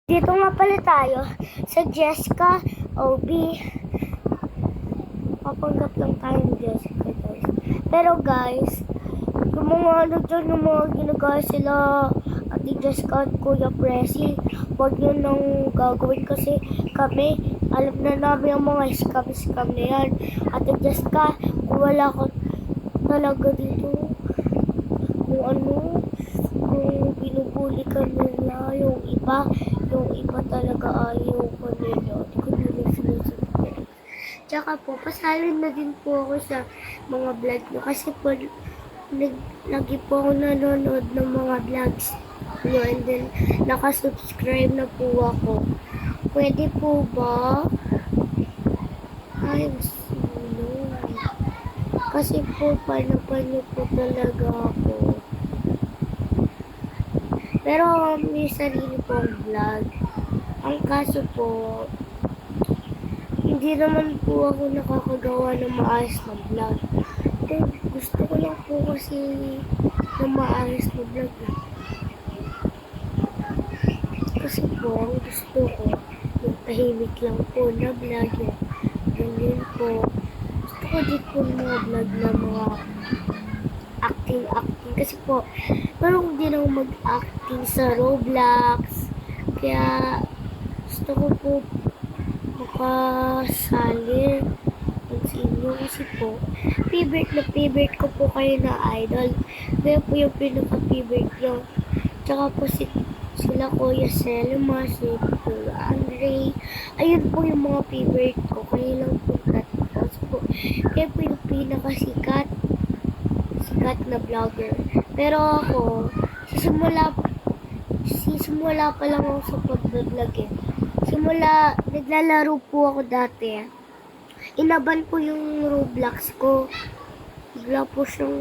Dito nga pala tayo sa Jessica OB. Papanggap lang tayo ni Jessica, guys. Pero guys, yung mga ano dyan, yung mga ginagawa sila Ate Jessica at Kuya Presi, huwag yun nang gagawin kasi kami, alam na namin ang mga scam na yan. Ate Jessica, kung wala ko talaga dito, kung ano, kung binubuli ka nila, yung iba talaga ayaw ko nila. Hindi ko nila sinusunod. Tsaka po, pasalin na din po ako sa mga vlog nyo. Kasi po, lagi po ako nanonood ng mga vlogs nyo. And then, nakasubscribe na po ako. Pwede po ba? Ay, no. Kasi po, paano po talaga ako. Pero may sarili pong vlog. Ang kaso po, hindi naman po ako nakakagawa ng maayos na vlog. Pero gusto ko lang po kasi ng maayos na vlog. Kasi po, ang gusto ko, yung tahimik lang po na vlog. Ganyan po. Gusto ko din po mga vlog na mga acting. Kasi po, parang hindi lang mag-acting sa Roblox. Kaya, gusto ko po makasali sa inyo. Kasi po, favorite ko po kayo na idol. Kaya po yung pinaka-favorite nyo. Tsaka po sila Kuya Selma, si Kuya Andre. Ayun po yung mga favorite ko. Kayo lang po tatapos po. Kaya po yung pinaka-sikat na vlogger. Pero ako, sisimula pa lang ako sa pag-vlog eh. Naglalaro po ako dati. Inaban po yung Roblox ko. Bigla po siyang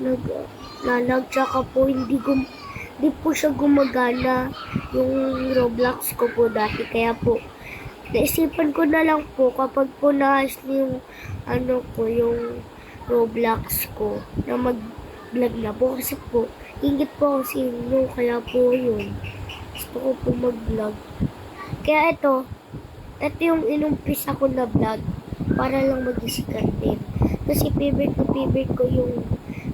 naglalag. Tsaka po hindi po siya gumagana yung Roblox ko po dati. Kaya po, naisipan ko na lang po kapag po naayos yung yung Roblox ko na mag-vlog na po kasi po ingit po ako sa inyo kaya po yun gusto ko po mag-vlog kaya ito yung inumpisa ko na vlog para lang mag-isikat din kasi favorite ko yung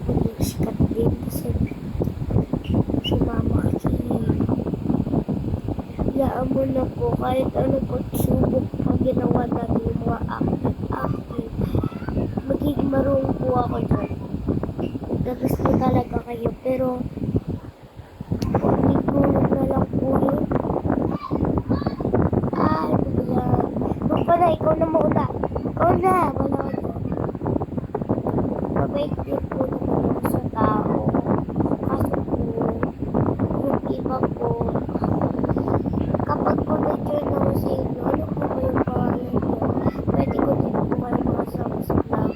mag-isikat din kasi si mama kasi yaan mo na po kahit ano pagsubok pag ginawa natin yung mga acting magiging marunong po ako dyan. Gusto talaga kayo, pero hindi ko na lang po yun. Ano ba yan? Doon pa na, ikaw na mauna. Ikaw na, wala ka dyan. Mabait din po naman ako sa tao. Kaso po, yung iba po, kapag po na-join ako sa inyo, ano po ba yung pangalan nyo? Pwede ko din po kayo makasama sa vlog.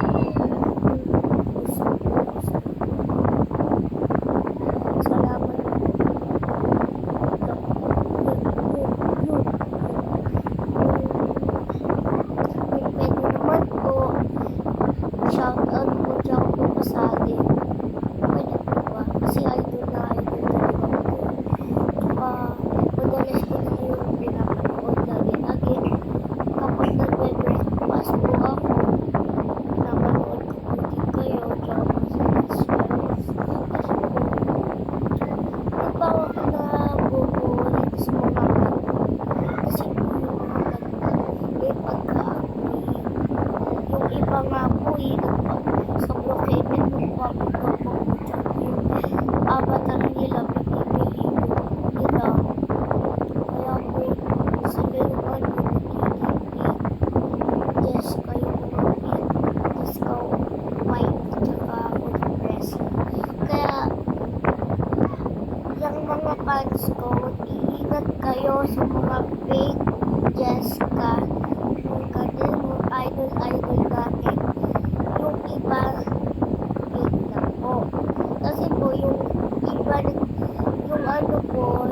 Shoutout po dyan po pasali. Pwede po ba? Kasi idol talaga po. Madalas ko na yung pinapanood lagi. Kapag nagbe-breakfast po ako, pinapanood ko po din kayo. Tsaka po sa Spanish. Kasi po, di pa ako nabubulit sa mga kasi po yung mga may pagka-acting. Yung iba nga po sa Brookhaven nung pagkakapag po dyan yung avatar nila pinipili nila kaya po sila yung nagiging Jessica yung mga Jessica White tsaka Kuya Presi kaya yung mga fans ko mag-iingat kayo sa mga fake Jessica yung kanil mo idol natin yung iba fake lang po kasi po yung iba yung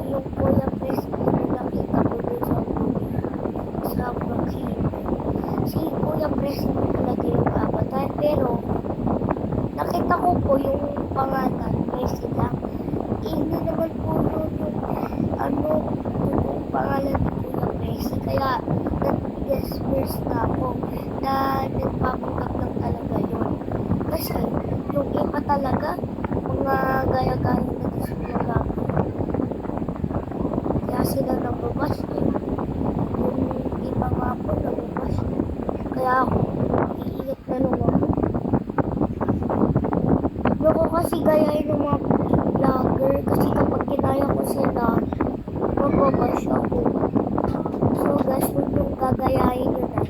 yung Kuya Presi na nakita ko dun sa Brookhaven si Kuya Presi na talaga yung avatar pero nakita ko po yung pangalan Presi lang hindi naman po yun yung Kaya, nag-desperate na ako na nagpapanggap lang talaga yun. Kasi, yung iba talaga, mga gaya-gaya na gusto nila. Kaya sila nababas eh. Yung iba nga po nababas eh. Kaya ako, iingat na nung ako. Ayoko kasi gayahin ng mga vlogger kasi kapag kinaya ko sila, magbabash ako. So guys, huwag yung gagayahin yun na.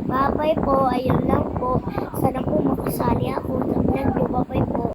Bye-bye po, ayun lang po. Sana po makasali ako sa vlog